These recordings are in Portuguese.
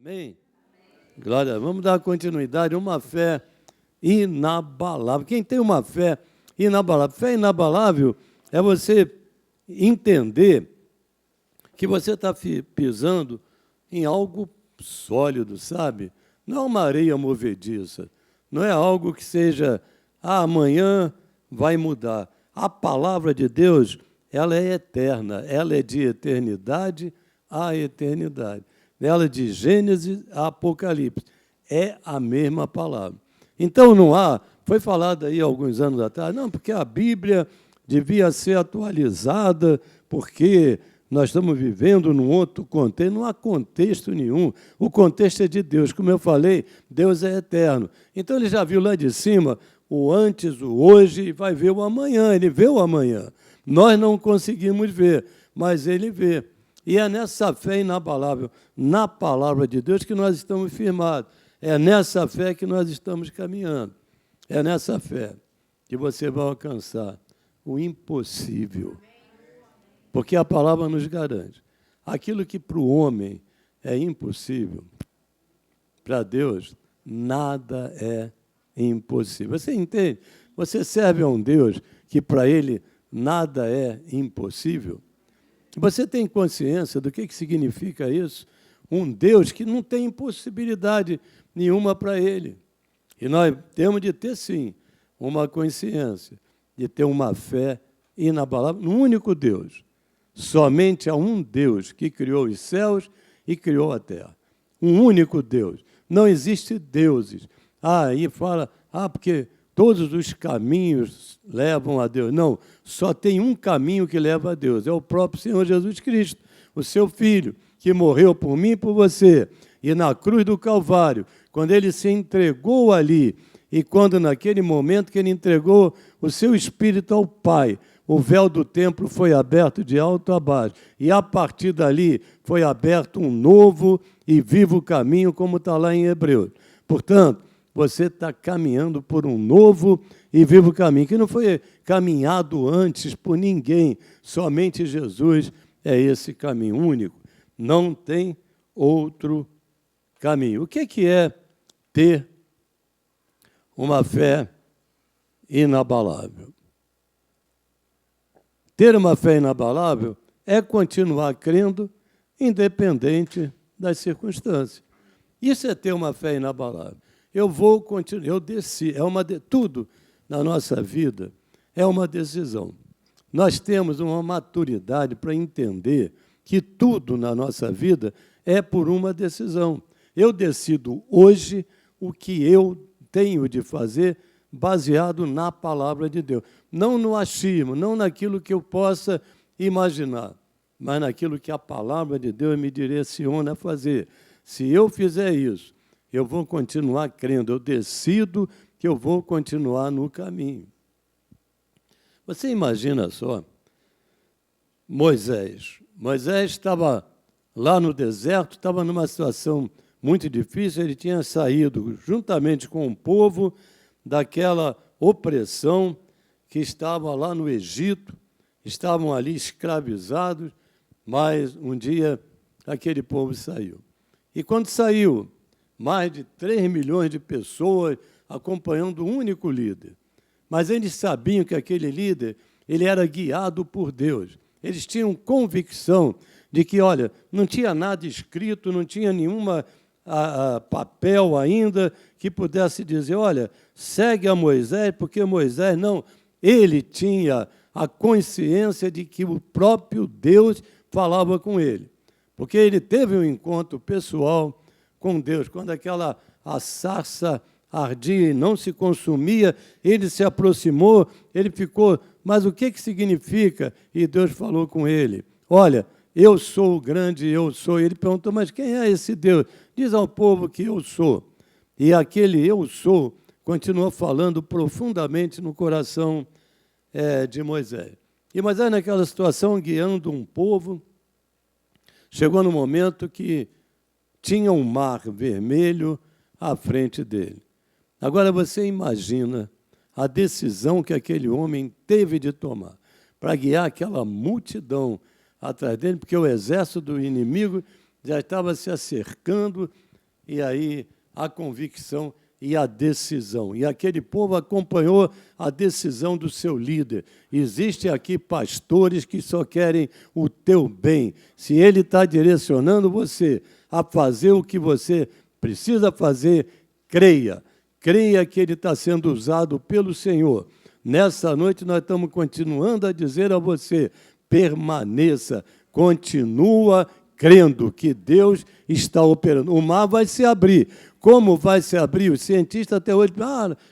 Amém? Glória, vamos dar continuidade, uma fé inabalável. Quem tem uma fé inabalável é você entender que você está pisando em algo sólido, sabe? Não é uma areia movediça, não é algo que seja, amanhã vai mudar. A palavra de Deus, ela é eterna, ela é de eternidade a eternidade. Ela de Gênesis a Apocalipse. É a mesma palavra. Então, não há, foi falado aí alguns anos atrás, não, porque a Bíblia devia ser atualizada, porque nós estamos vivendo num outro contexto. Não há contexto nenhum. O contexto é de Deus. Como eu falei, Deus é eterno. Então, ele já viu lá de cima o antes, o hoje, e vai ver o amanhã. Ele vê o amanhã. Nós não conseguimos ver, mas ele vê. E é nessa fé inabalável, na palavra de Deus, que nós estamos firmados. É nessa fé que nós estamos caminhando. É nessa fé que você vai alcançar o impossível. Porque a palavra nos garante. Aquilo que para o homem é impossível, para Deus, nada é impossível. Você entende? Você serve a um Deus que para Ele nada é impossível. Você tem consciência do que significa isso? Um Deus que não tem impossibilidade nenhuma para Ele. E nós temos de ter, sim, uma consciência, de ter uma fé inabalável no único Deus. Somente há um Deus que criou os céus e criou a terra. Um único Deus. Não existe deuses. Aí fala, porque todos os caminhos levam a Deus. Não, só tem um caminho que leva a Deus. É o próprio Senhor Jesus Cristo, o seu Filho, que morreu por mim e por você. E na cruz do Calvário, quando ele se entregou ali, e quando naquele momento que ele entregou o seu Espírito ao Pai, o véu do templo foi aberto de alto a baixo. E a partir dali foi aberto um novo e vivo caminho, como está lá em Hebreus. Portanto, você está caminhando por um novo e vivo caminho, que não foi caminhado antes por ninguém, somente Jesus é esse caminho único. Não tem outro caminho. O que é ter uma fé inabalável? Ter uma fé inabalável é continuar crendo, independente das circunstâncias. Isso é ter uma fé inabalável. Eu vou continuar, eu desci, tudo na nossa vida é uma decisão. Nós temos uma maturidade para entender que tudo na nossa vida é por uma decisão. Eu decido hoje o que eu tenho de fazer baseado na palavra de Deus. Não no achismo, não naquilo que eu possa imaginar, mas naquilo que a palavra de Deus me direciona a fazer. Se eu fizer isso, eu vou continuar crendo, eu decido que eu vou continuar no caminho. Você imagina só, Moisés estava lá no deserto, estava numa situação muito difícil, ele tinha saído juntamente com o povo daquela opressão que estava lá no Egito, estavam ali escravizados, mas um dia aquele povo saiu. E quando saiu, mais de 3 milhões de pessoas acompanhando um único líder. Mas eles sabiam que aquele líder ele era guiado por Deus. Eles tinham convicção de que, olha, não tinha nada escrito, não tinha nenhuma papel ainda que pudesse dizer, olha, segue a Moisés, porque Moisés não. Ele tinha a consciência de que o próprio Deus falava com ele. Porque ele teve um encontro pessoal com Deus. Quando a sarça ardia e não se consumia, ele se aproximou, ele ficou, mas o que significa? E Deus falou com ele, olha, eu sou o grande, eu sou. Ele perguntou, mas quem é esse Deus? Diz ao povo que eu sou. E aquele eu sou continuou falando profundamente no coração de Moisés. E Moisés, naquela situação, guiando um povo, chegou no momento que tinha um mar vermelho à frente dele. Agora você imagina a decisão que aquele homem teve de tomar para guiar aquela multidão atrás dele, porque o exército do inimigo já estava se acercando e aí a convicção e a decisão. E aquele povo acompanhou a decisão do seu líder. Existem aqui pastores que só querem o teu bem. Se ele está direcionando você a fazer o que você precisa fazer, creia. Creia que ele está sendo usado pelo Senhor. Nessa noite nós estamos continuando a dizer a você, permaneça, continua crendo que Deus está operando. O mar vai se abrir. Como vai se abrir? Os cientistas até hoje,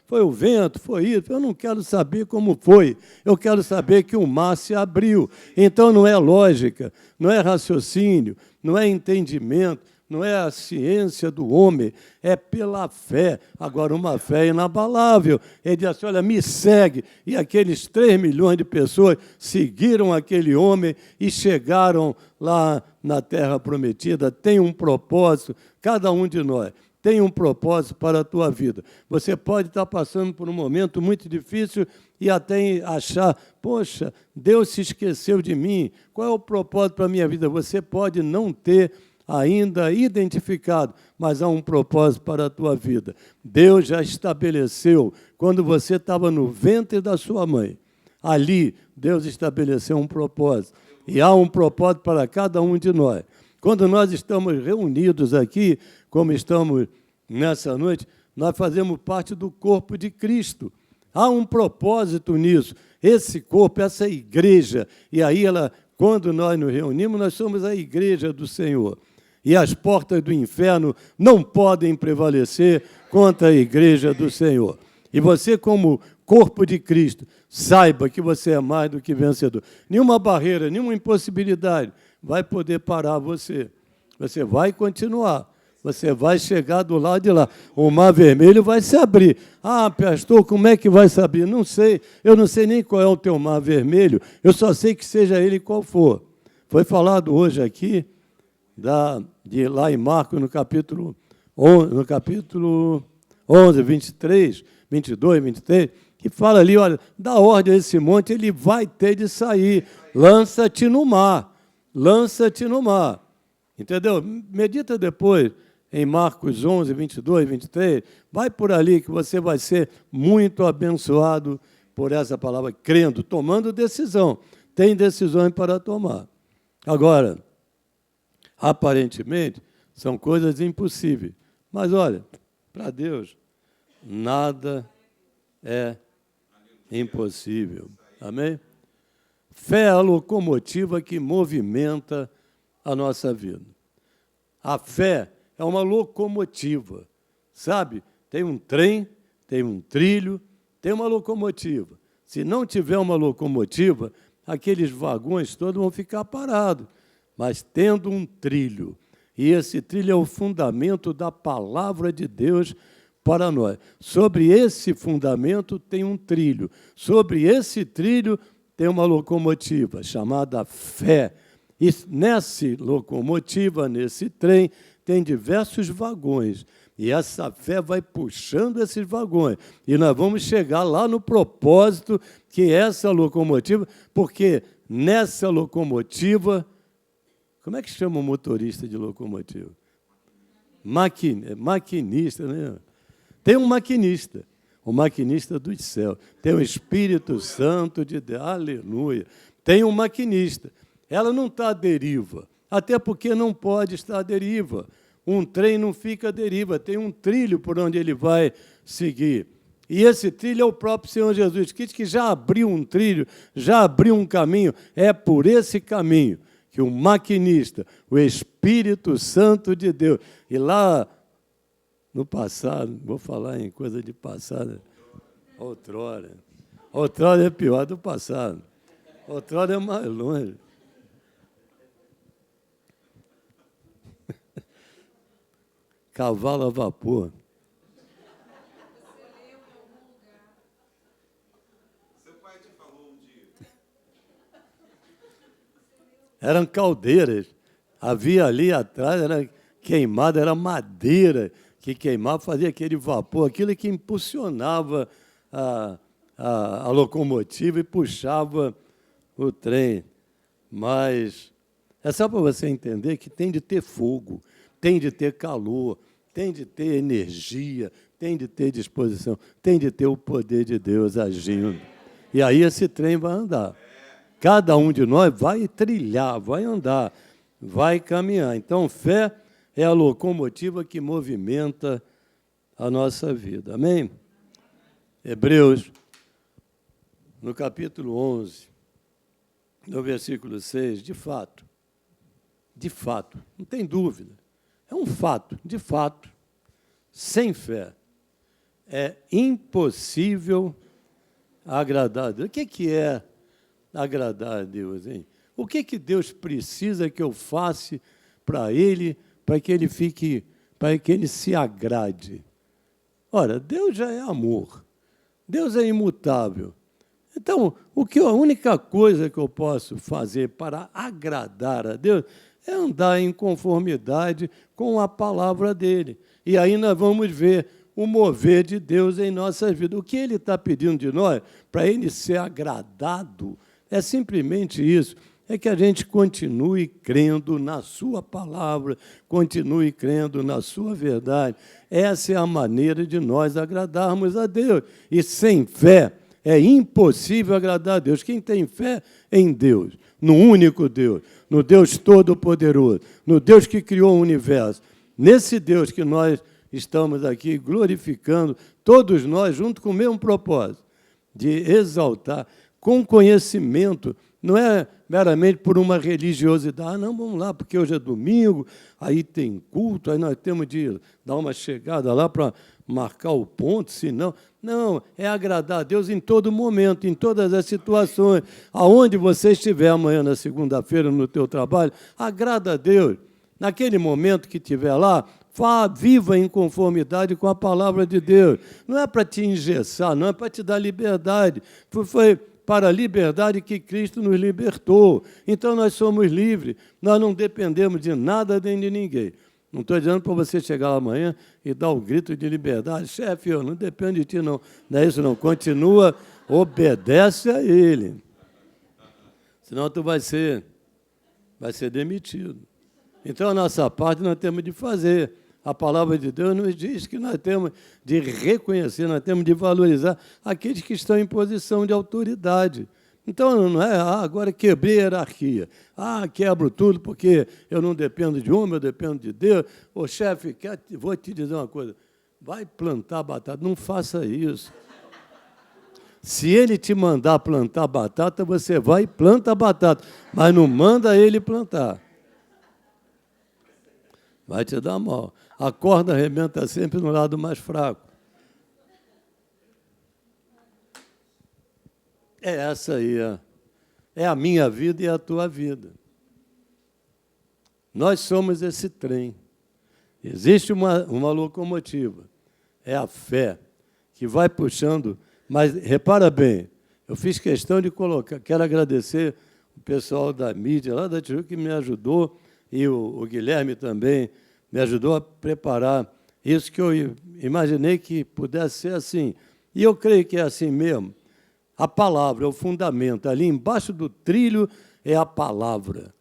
foi o vento, foi isso. Eu não quero saber como foi. Eu quero saber que o mar se abriu. Então não é lógica, não é raciocínio, não é entendimento, não é a ciência do homem, é pela fé. Agora, uma fé inabalável. Ele diz assim, olha, me segue. E aqueles 3 milhões de pessoas seguiram aquele homem e chegaram lá na Terra Prometida. Tem um propósito, cada um de nós tem um propósito para a tua vida. Você pode estar passando por um momento muito difícil e até achar, poxa, Deus se esqueceu de mim. Qual é o propósito para a minha vida? Você pode não ter ainda identificado, mas há um propósito para a tua vida. Deus já estabeleceu, quando você estava no ventre da sua mãe, ali Deus estabeleceu um propósito. E há um propósito para cada um de nós. Quando nós estamos reunidos aqui, como estamos nessa noite, nós fazemos parte do corpo de Cristo. Há um propósito nisso. Esse corpo, essa igreja, e aí quando nós nos reunimos, nós somos a igreja do Senhor. E as portas do inferno não podem prevalecer contra a igreja do Senhor. E você, como corpo de Cristo, saiba que você é mais do que vencedor. Nenhuma barreira, nenhuma impossibilidade vai poder parar você. Você vai continuar. Você vai chegar do lado de lá. O mar vermelho vai se abrir. Ah, pastor, como é que vai se abrir? Não sei. Eu não sei nem qual é o teu mar vermelho. Eu só sei que seja ele qual for. Foi falado hoje aqui, lá em Marcos, no capítulo 11, 23, 22, 23, que fala ali, olha, dá ordem a esse monte, ele vai ter de sair. Lança-te no mar. Lança-te no mar. Entendeu? Medita depois em Marcos 11, 22, 23. Vai por ali que você vai ser muito abençoado por essa palavra, crendo, tomando decisão. Tem decisões para tomar. Agora, aparentemente, são coisas impossíveis. Mas, olha, para Deus, nada é impossível. Amém? Fé é a locomotiva que movimenta a nossa vida. A fé é uma locomotiva, sabe? Tem um trem, tem um trilho, tem uma locomotiva. Se não tiver uma locomotiva, aqueles vagões todos vão ficar parados. Mas tendo um trilho, e esse trilho é o fundamento da palavra de Deus para nós. Sobre esse fundamento tem um trilho. Sobre esse trilho tem uma locomotiva chamada fé. E nessa locomotiva, nesse trem, tem diversos vagões. E essa fé vai puxando esses vagões. E nós vamos chegar lá no propósito que é essa locomotiva, porque nessa locomotiva... Como é que chama o motorista de locomotiva? Maquinista, né? Tem um maquinista, o maquinista dos céus. Tem o Espírito Santo de Deus, aleluia. Tem um maquinista. Ela não está à deriva, até porque não pode estar à deriva. Um trem não fica à deriva, tem um trilho por onde ele vai seguir. E esse trilho é o próprio Senhor Jesus Cristo, que já abriu um trilho, já abriu um caminho. É por esse caminho que o maquinista, o Espírito Santo de Deus, e lá no passado, vou falar em coisa de passado, outrora é pior do passado, outrora é mais longe. Cavalo a vapor. Eram caldeiras. Havia ali atrás, era queimada, era madeira que queimava, fazia aquele vapor, aquilo que impulsionava a locomotiva e puxava o trem. Mas é só para você entender que tem de ter fogo, tem de ter calor, tem de ter energia, tem de ter disposição, tem de ter o poder de Deus agindo. E aí esse trem vai andar. Cada um de nós vai trilhar, vai andar, vai caminhar. Então, fé é a locomotiva que movimenta a nossa vida. Amém? Hebreus, no capítulo 11, no versículo 6, de fato, não tem dúvida, é um fato, de fato, sem fé, é impossível agradar a Deus. O que é agradar a Deus, hein? O que Deus precisa que eu faça para Ele, para que Ele se agrade? Ora, Deus já é amor, Deus é imutável. Então, a única coisa que eu posso fazer para agradar a Deus é andar em conformidade com a palavra dele. E aí nós vamos ver o mover de Deus em nossas vidas. O que Ele está pedindo de nós, para Ele ser agradado, é simplesmente isso, é que a gente continue crendo na sua palavra, continue crendo na sua verdade. Essa é a maneira de nós agradarmos a Deus. E sem fé é impossível agradar a Deus. Quem tem fé em Deus, no único Deus, no Deus Todo-Poderoso, no Deus que criou o universo, nesse Deus que nós estamos aqui glorificando, todos nós junto com o mesmo propósito, de exaltar, com conhecimento, não é meramente por uma religiosidade, não, vamos lá, porque hoje é domingo, aí tem culto, aí nós temos de dar uma chegada lá para marcar o ponto, senão... Não, é agradar a Deus em todo momento, em todas as situações. Aonde você estiver amanhã, na segunda-feira, no teu trabalho, agrada a Deus. Naquele momento que estiver lá, viva em conformidade com a palavra de Deus. Não é para te engessar, não é para te dar liberdade. Foi para a liberdade que Cristo nos libertou. Então, nós somos livres, nós não dependemos de nada nem de ninguém. Não estou dizendo para você chegar lá amanhã e dar o grito de liberdade. Chefe, eu não dependo de ti, não. Não é isso, não. Continua, obedece a ele. Senão tu vai ser demitido. Então, a nossa parte nós temos de fazer. A palavra de Deus nos diz que nós temos de reconhecer, nós temos de valorizar aqueles que estão em posição de autoridade. Então, não é, agora quebrei a hierarquia. Quebro tudo porque eu não dependo de homem, eu dependo de Deus. Ô, chefe, vou te dizer uma coisa. Vai plantar batata, não faça isso. Se ele te mandar plantar batata, você vai e planta batata. Mas não manda ele plantar. Vai te dar mal. A corda arrebenta sempre no lado mais fraco. É essa aí, é a minha vida e a tua vida. Nós somos esse trem. Existe uma locomotiva, é a fé, que vai puxando, mas repara bem, eu fiz questão de colocar, quero agradecer o pessoal da mídia, lá da Tijuca, que me ajudou, e o Guilherme também me ajudou a preparar isso que eu imaginei que pudesse ser assim. E eu creio que é assim mesmo. A palavra é o fundamento. Ali embaixo do trilho é a palavra.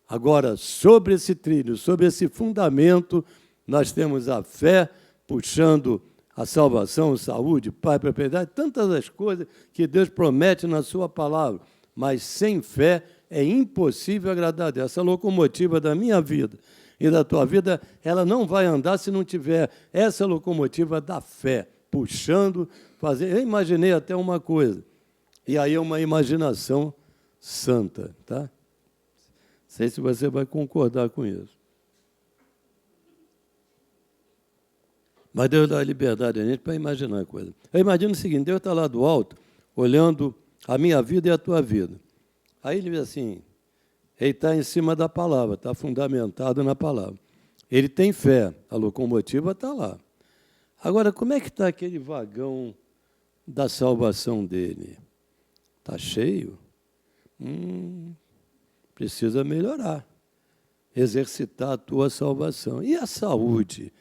Agora, sobre esse trilho, sobre esse fundamento, nós temos a fé puxando a salvação, saúde, paz, propriedade, tantas as coisas que Deus promete na sua palavra. Mas sem fé é impossível agradar a Deus. Essa locomotiva da minha vida e da tua vida, ela não vai andar se não tiver essa locomotiva da fé, puxando, fazendo. Eu imaginei até uma coisa. E aí é uma imaginação santa, tá? Não sei se você vai concordar com isso. Mas Deus dá liberdade a gente para imaginar a coisa. Eu imagino o seguinte, Deus está lá do alto, olhando a minha vida e a tua vida. Aí ele diz assim, ele está em cima da palavra, está fundamentado na palavra. Ele tem fé, a locomotiva está lá. Agora, como é que está aquele vagão da salvação dele? Está cheio? Precisa melhorar. Exercitar a tua salvação. E a saúde?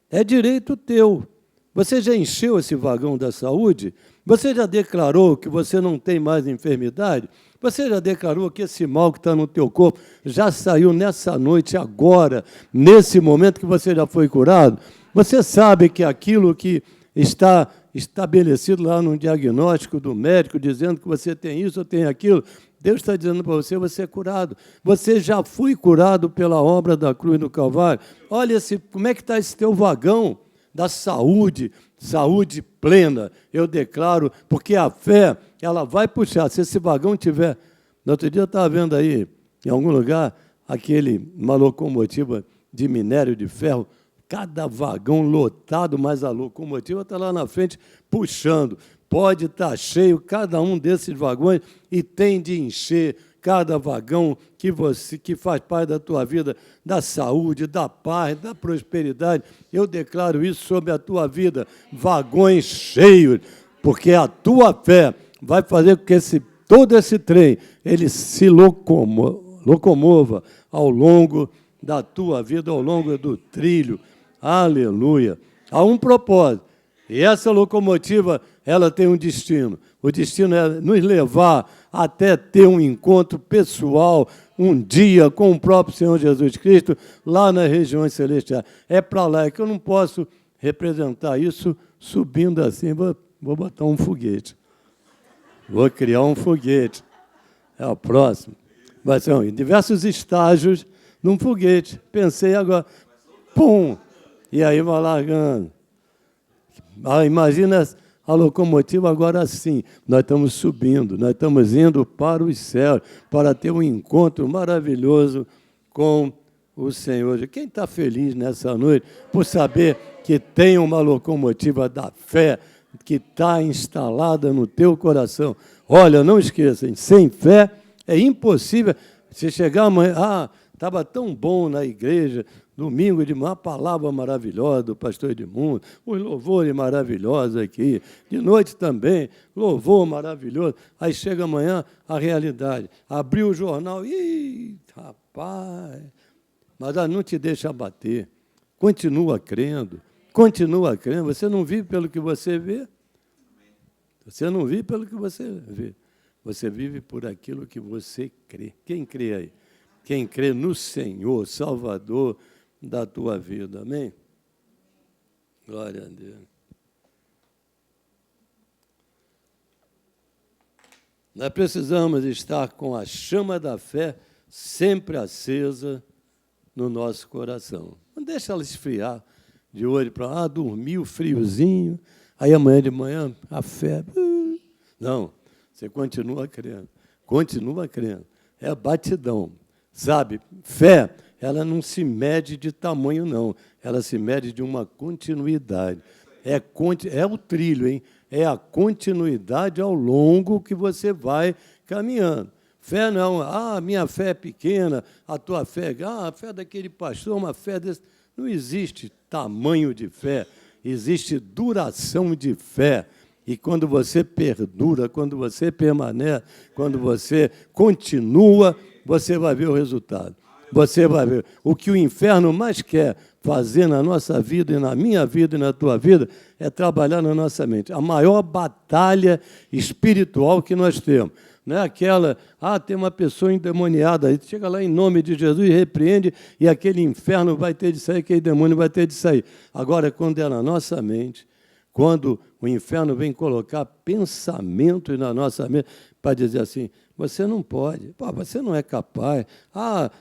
É direito teu. Você já encheu esse vagão da saúde? Você já declarou que você não tem mais enfermidade? Você já declarou que esse mal que está no teu corpo já saiu nessa noite, agora, nesse momento que você já foi curado? Você sabe que aquilo que está estabelecido lá no diagnóstico do médico, dizendo que você tem isso ou tem aquilo, Deus está dizendo para você, você é curado. Você já foi curado pela obra da cruz do Calvário. Olha como é que está esse teu vagão da saúde, saúde plena. Eu declaro, porque a fé, ela vai puxar. Se esse vagão tiver... No outro dia eu estava vendo aí, em algum lugar, uma locomotiva de minério de ferro, cada vagão lotado, mas a locomotiva está lá na frente puxando. Pode estar cheio cada um desses vagões e tem de encher cada vagão que faz parte da tua vida, da saúde, da paz, da prosperidade. Eu declaro isso sobre a tua vida, vagões cheios, porque a tua fé vai fazer com que todo esse trem ele se locomova ao longo da tua vida, ao longo do trilho. Aleluia! Há um propósito. E essa locomotiva, ela tem um destino. O destino é nos levar até ter um encontro pessoal, um dia com o próprio Senhor Jesus Cristo, lá nas regiões celestiais. É para lá, é que eu não posso representar isso subindo assim, vou botar um foguete. Vou criar um foguete. É o próximo. Vai ser em diversos estágios num foguete. Pensei agora, pum! E aí vai largando. Imagina a locomotiva agora assim. Nós estamos subindo, nós estamos indo para os céus, para ter um encontro maravilhoso com o Senhor. Quem está feliz nessa noite por saber que tem uma locomotiva da fé que está instalada no teu coração? Olha, não esqueçam, sem fé é impossível. Se chegar amanhã, estava tão bom na igreja, domingo de manhã, uma palavra maravilhosa do pastor Edmundo, os louvores maravilhosos aqui, de noite também, louvor maravilhoso. Aí chega amanhã a realidade. Abriu o jornal, rapaz, mas não te deixa abater. Continua crendo. Você não vive pelo que você vê. Você não vive pelo que você vê. Você vive por aquilo que você crê. Quem crê aí? Quem crê no Senhor, Salvador da tua vida. Amém? Glória a Deus. Nós precisamos estar com a chama da fé sempre acesa no nosso coração. Não deixa ela esfriar de hoje para lá, dormiu friozinho, aí amanhã de manhã a fé... Não, você continua crendo. É batidão. Sabe, fé, ela não se mede de tamanho, não. Ela se mede de uma continuidade. É o trilho, hein? É a continuidade ao longo que você vai caminhando. Fé não, minha fé é pequena, a tua fé, a fé daquele pastor, uma fé desse... Não existe tamanho de fé, existe duração de fé. E quando você perdura, quando você permanece, quando você continua, você vai ver o resultado. Você vai ver. O que o inferno mais quer fazer na nossa vida, e na minha vida, e na tua vida, é trabalhar na nossa mente. A maior batalha espiritual que nós temos. Não é aquela, tem uma pessoa endemoniada, aí chega lá em nome de Jesus e repreende, e aquele inferno vai ter de sair, aquele demônio vai ter de sair. Agora, quando é na nossa mente, quando o inferno vem colocar pensamentos na nossa mente para dizer assim, você não pode, você não é capaz,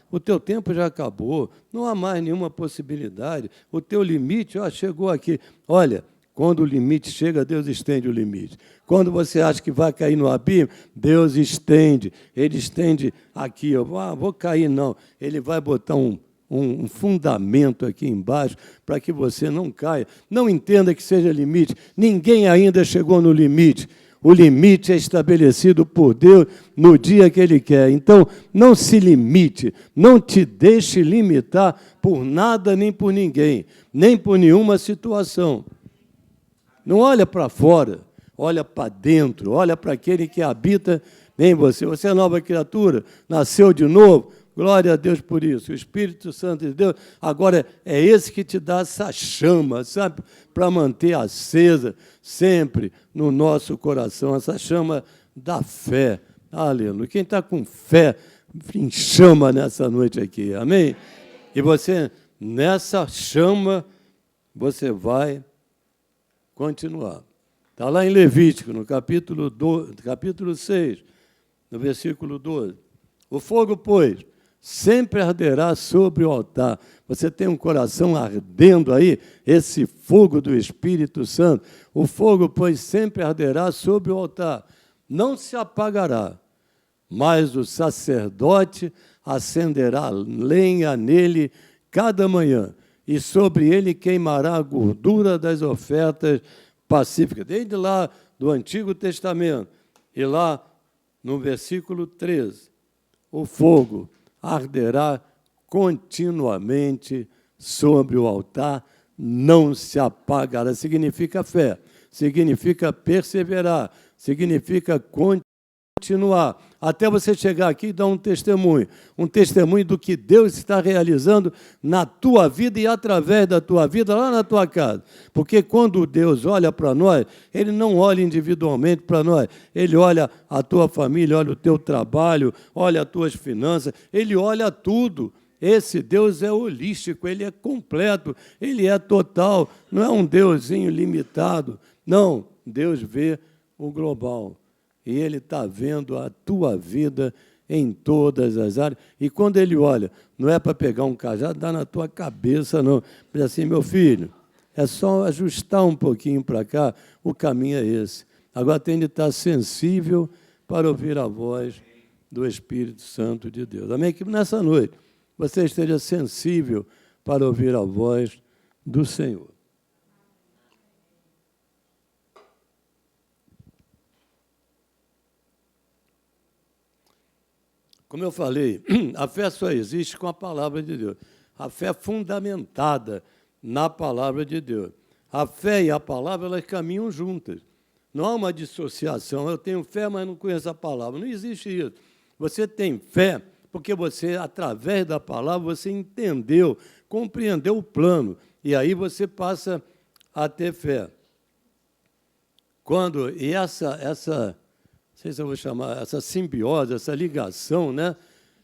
o teu tempo já acabou, não há mais nenhuma possibilidade, o teu limite chegou aqui. Olha, quando o limite chega, Deus estende o limite. Quando você acha que vai cair no abismo, Deus estende. Ele estende aqui, vou cair, não. Ele vai botar um fundamento aqui embaixo para que você não caia. Não entenda que seja limite. Ninguém ainda chegou no limite. O limite é estabelecido por Deus no dia que Ele quer. Então, não se limite, não te deixe limitar por nada nem por ninguém, nem por nenhuma situação. Não olha para fora, olha para dentro, olha para aquele que habita em você. Você é nova criatura, nasceu de novo, glória a Deus por isso. O Espírito Santo de Deus, agora é esse que te dá essa chama, sabe? Para manter acesa sempre no nosso coração, essa chama da fé. Aleluia. Quem está com fé, em chama nessa noite aqui, amém? E você, nessa chama, você vai continuar. Está lá em Levítico, no capítulo 6, no versículo 12. O fogo, pois, sempre arderá sobre o altar. Você tem um coração ardendo aí, esse fogo do Espírito Santo. O fogo, pois, sempre arderá sobre o altar. Não se apagará, mas o sacerdote acenderá lenha nele cada manhã, e sobre ele queimará a gordura das ofertas pacíficas. Desde lá do Antigo Testamento, e lá no versículo 13, o fogo arderá continuamente sobre o altar, não se apagará. Significa fé, significa perseverar, significa continuar, até você chegar aqui e dar um testemunho do que Deus está realizando na tua vida e através da tua vida, lá na tua casa. Porque quando Deus olha para nós, Ele não olha individualmente para nós, Ele olha a tua família, olha o teu trabalho, olha as tuas finanças, Ele olha tudo. Esse Deus é holístico, Ele é completo, Ele é total, não é um Deusinho limitado, não, Deus vê o global. E Ele está vendo a tua vida em todas as áreas. E quando Ele olha, não é para pegar um cajado, dá na tua cabeça, não. Diz assim, meu filho, é só ajustar um pouquinho para cá, o caminho é esse. Agora tem de estar sensível para ouvir a voz do Espírito Santo de Deus. Amém? Que nessa noite você esteja sensível para ouvir a voz do Senhor. Como eu falei, a fé só existe com a palavra de Deus. A fé é fundamentada na palavra de Deus. A fé e a palavra, elas caminham juntas. Não há uma dissociação. Eu tenho fé, mas não conheço a palavra. Não existe isso. Você tem fé porque você, através da palavra, você entendeu, compreendeu o plano. E aí você passa a ter fé. E essa não sei se eu vou chamar, essa simbiose, essa ligação, né,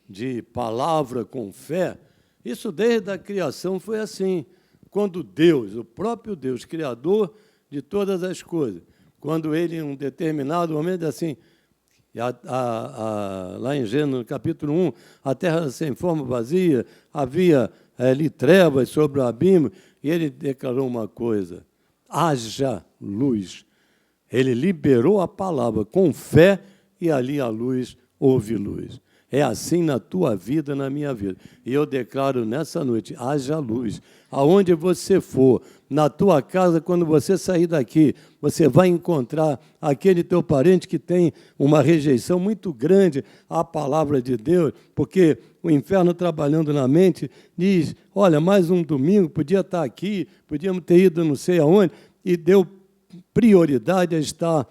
de palavra com fé, isso desde a criação foi assim. Quando Deus, o próprio Deus, Criador de todas as coisas, quando Ele, em um determinado momento, assim, lá em Gênesis, capítulo 1, a terra sem forma vazia, havia ali trevas sobre o abismo, e Ele declarou uma coisa, haja luz. Ele liberou a palavra com fé e ali a luz, houve luz. É assim na tua vida, na minha vida. E eu declaro nessa noite, haja luz. Aonde você for, na tua casa, quando você sair daqui, você vai encontrar aquele teu parente que tem uma rejeição muito grande à palavra de Deus, porque o inferno trabalhando na mente diz, olha, mais um domingo, podia estar aqui, podíamos ter ido não sei aonde, e deu prioridade a estar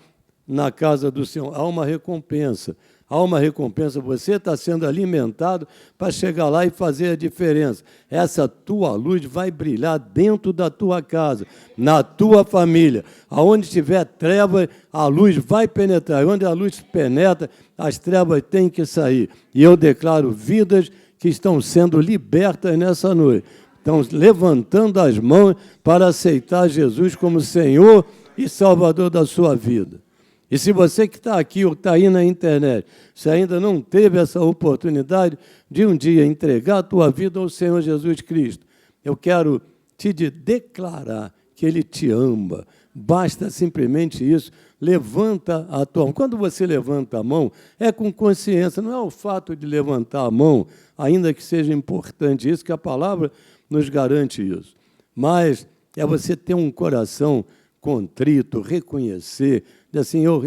na casa do Senhor. Há uma recompensa. Há uma recompensa. Você está sendo alimentado para chegar lá e fazer a diferença. Essa tua luz vai brilhar dentro da tua casa, na tua família. Aonde tiver trevas, a luz vai penetrar. Onde a luz penetra, as trevas têm que sair. E eu declaro vidas que estão sendo libertas nessa noite. Estão levantando as mãos para aceitar Jesus como Senhor e Salvador da sua vida. E se você que está aqui ou está aí na internet, se ainda não teve essa oportunidade de um dia entregar a tua vida ao Senhor Jesus Cristo, eu quero te declarar que Ele te ama. Basta simplesmente isso. Levanta a tua mão. Quando você levanta a mão, é com consciência, não é o fato de levantar a mão, ainda que seja importante isso, que a palavra nos garante isso. Mas é você ter um coração contrito, reconhecer, dizer assim, eu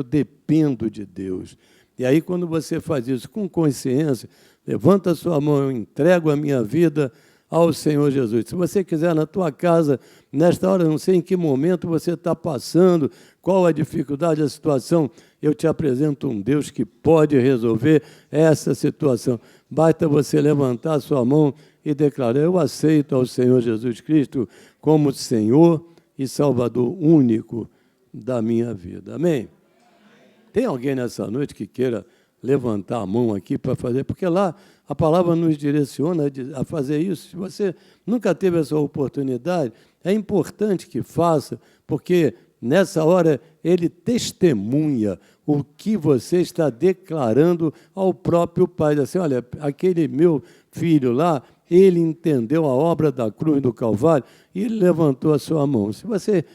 dependo de Deus. E aí, quando você faz isso com consciência, levanta a sua mão, eu entrego a minha vida ao Senhor Jesus. Se você quiser na tua casa, nesta hora, não sei em que momento você está passando, qual a dificuldade, a situação, eu te apresento um Deus que pode resolver essa situação. Basta você levantar a sua mão e declarar, eu aceito ao Senhor Jesus Cristo como Senhor e Salvador único da minha vida. Amém? Tem alguém nessa noite que queira levantar a mão aqui para fazer? Porque lá A palavra nos direciona a fazer isso. Se você nunca teve essa oportunidade, é importante que faça, porque nessa hora ele testemunha o que você está declarando ao próprio Pai. Assim, olha, aquele meu filho lá, ele entendeu a obra da cruz do Calvário e ele levantou a sua mão. Se você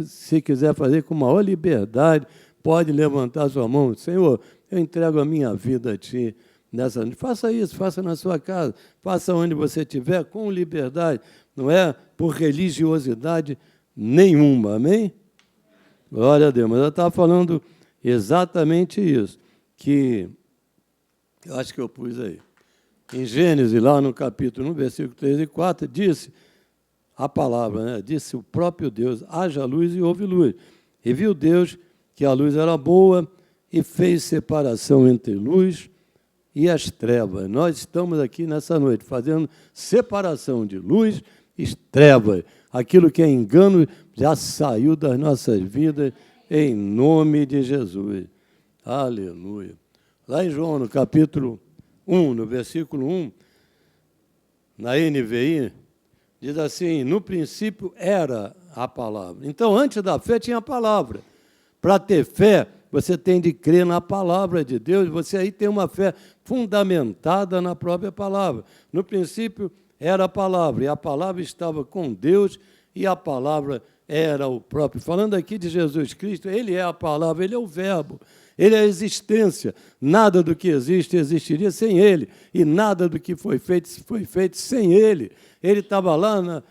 se quiser fazer com maior liberdade, pode levantar a sua mão. Senhor, eu entrego a minha vida a Ti nessa noite. Faça isso, faça na sua casa, faça onde você estiver, com liberdade, não é por religiosidade nenhuma, amém? Glória a Deus. Mas eu estava falando exatamente isso, que eu acho que eu pus aí. Em Gênesis, lá no capítulo 1, versículo 3 e 4, disse a palavra, né? Disse o próprio Deus, haja luz e houve luz. E viu Deus que a luz era boa e fez separação entre luz e as trevas. Nós estamos aqui nessa noite fazendo separação de luz e trevas. Aquilo que é engano já saiu das nossas vidas, em nome de Jesus. Aleluia. Lá em João, no capítulo 1, no versículo 1, na NVI, diz assim, no princípio era a palavra. Então, antes da fé tinha a palavra. Para ter fé, você tem de crer na palavra de Deus, você aí tem uma fé fundamentada na própria palavra. No princípio era a palavra, e a palavra estava com Deus, e a palavra era o próprio. Falando aqui de Jesus Cristo, Ele é a palavra, Ele é o verbo, Ele é a existência. Nada do que existe existiria sem Ele, e nada do que foi feito sem Ele. Ele estava lá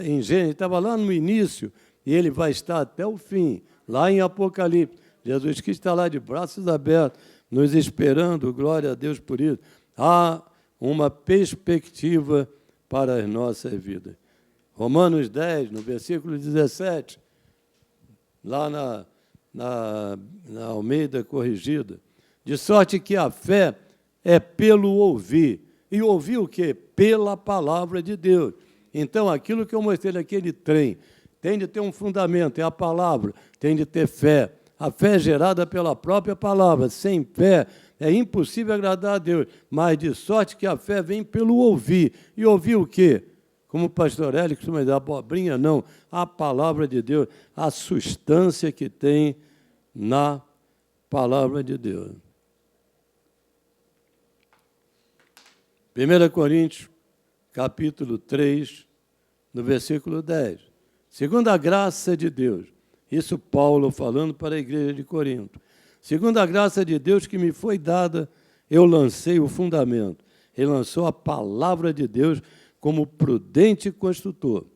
em Gênesis, estava lá no início, e Ele vai estar até o fim, lá em Apocalipse. Jesus Cristo está lá de braços abertos, nos esperando, glória a Deus por isso. Há uma perspectiva para as nossas vidas. Romanos 10, no versículo 17, lá na Almeida Corrigida, de sorte que a fé é pelo ouvir. E ouvir o quê? Pela palavra de Deus. Então, aquilo que eu mostrei naquele trem, tem de ter um fundamento, é a palavra, tem de ter fé. A fé é gerada pela própria palavra. Sem fé é impossível agradar a Deus. Mas de sorte que a fé vem pelo ouvir. E ouvir o quê? Como o pastor Hélio costuma dizer, abobrinha não. A palavra de Deus, a substância que tem na palavra de Deus. 1 Coríntios, capítulo 3, no versículo 10. Segundo a graça de Deus, isso Paulo falando para a igreja de Corinto. Segundo a graça de Deus que me foi dada, eu lancei o fundamento. Ele lançou a palavra de Deus como prudente construtor.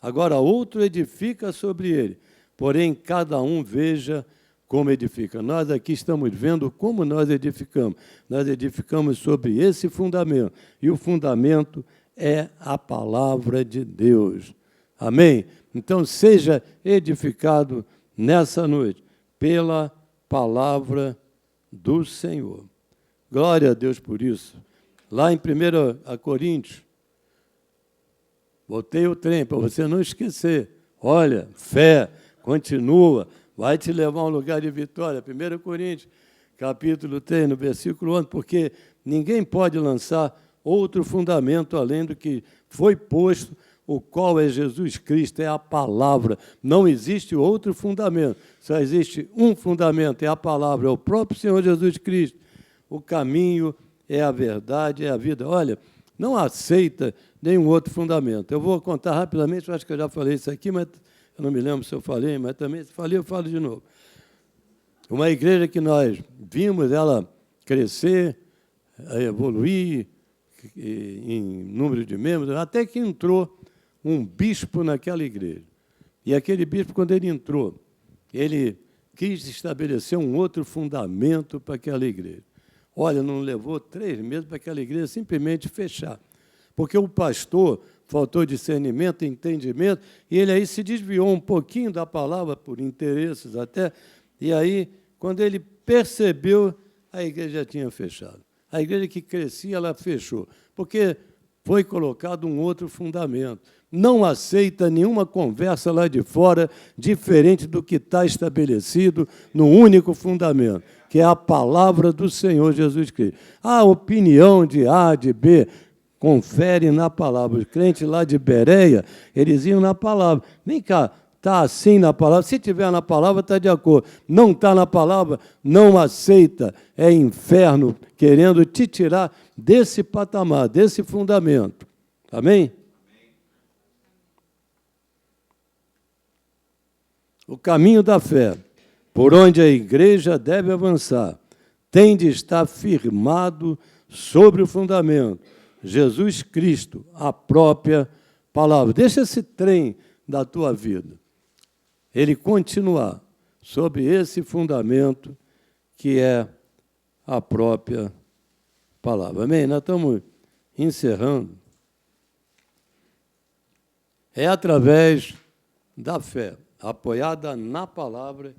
Agora outro edifica sobre ele, porém cada um veja como edifica. Nós aqui estamos vendo como nós edificamos. Nós edificamos sobre esse fundamento, e o fundamento é a palavra de Deus. Amém? Então, seja edificado nessa noite pela palavra do Senhor. Glória a Deus por isso. Lá em 1 Coríntios, botei o trem para você não esquecer. Olha, fé, continua, vai te levar a um lugar de vitória. 1 Coríntios, capítulo 3, no versículo 11, porque ninguém pode lançar outro fundamento além do que foi posto, o qual é Jesus Cristo, é a palavra. Não existe outro fundamento, só existe um fundamento, é a palavra, é o próprio Senhor Jesus Cristo. O caminho é a verdade, é a vida. Olha, não aceita nenhum outro fundamento. Eu vou contar rapidamente, eu acho que eu já falei isso aqui, mas eu não me lembro se eu falei, mas também se falei, eu falo de novo. Uma igreja que nós vimos ela crescer, evoluir em número de membros, até que entrou um bispo naquela igreja. E aquele bispo, quando ele entrou, ele quis estabelecer um outro fundamento para aquela igreja. Olha, não levou 3 meses para aquela igreja simplesmente fechar. Porque o pastor faltou discernimento, entendimento, e ele aí se desviou um pouquinho da palavra, por interesses até, e aí, quando ele percebeu, a igreja já tinha fechado. A igreja que crescia, ela fechou, porque foi colocado um outro fundamento. Não aceita nenhuma conversa lá de fora diferente do que está estabelecido no único fundamento, que é a palavra do Senhor Jesus Cristo. A opinião de A, de B, confere na palavra. Os crentes lá de Bereia, eles iam na palavra. Vem cá, está assim na palavra? Se tiver na palavra, está de acordo. Não está na palavra, não aceita. É inferno querendo te tirar desse patamar, desse fundamento. Amém? O caminho da fé, por onde a igreja deve avançar, tem de estar firmado sobre o fundamento. Jesus Cristo, a própria palavra. Deixa esse trem da tua vida, ele continuar sobre esse fundamento que é a própria palavra. Amém? Nós estamos encerrando. É através da fé, apoiada na palavra,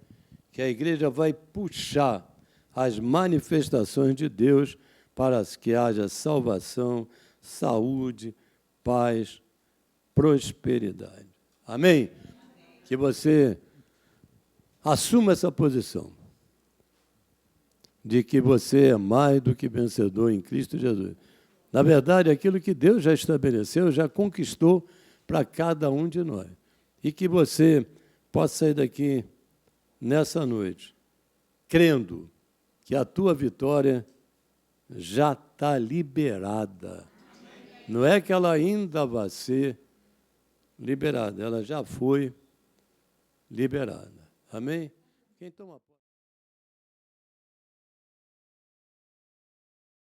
que a igreja vai puxar as manifestações de Deus para que haja salvação, saúde, paz, prosperidade. Amém? Que você assuma essa posição de que você é mais do que vencedor em Cristo Jesus. Na verdade, aquilo que Deus já estabeleceu, já conquistou para cada um de nós. E que você possa sair daqui nessa noite, crendo que a tua vitória já está liberada. Não é que ela ainda vai ser liberada, ela já foi liberada. Amém? Quem toma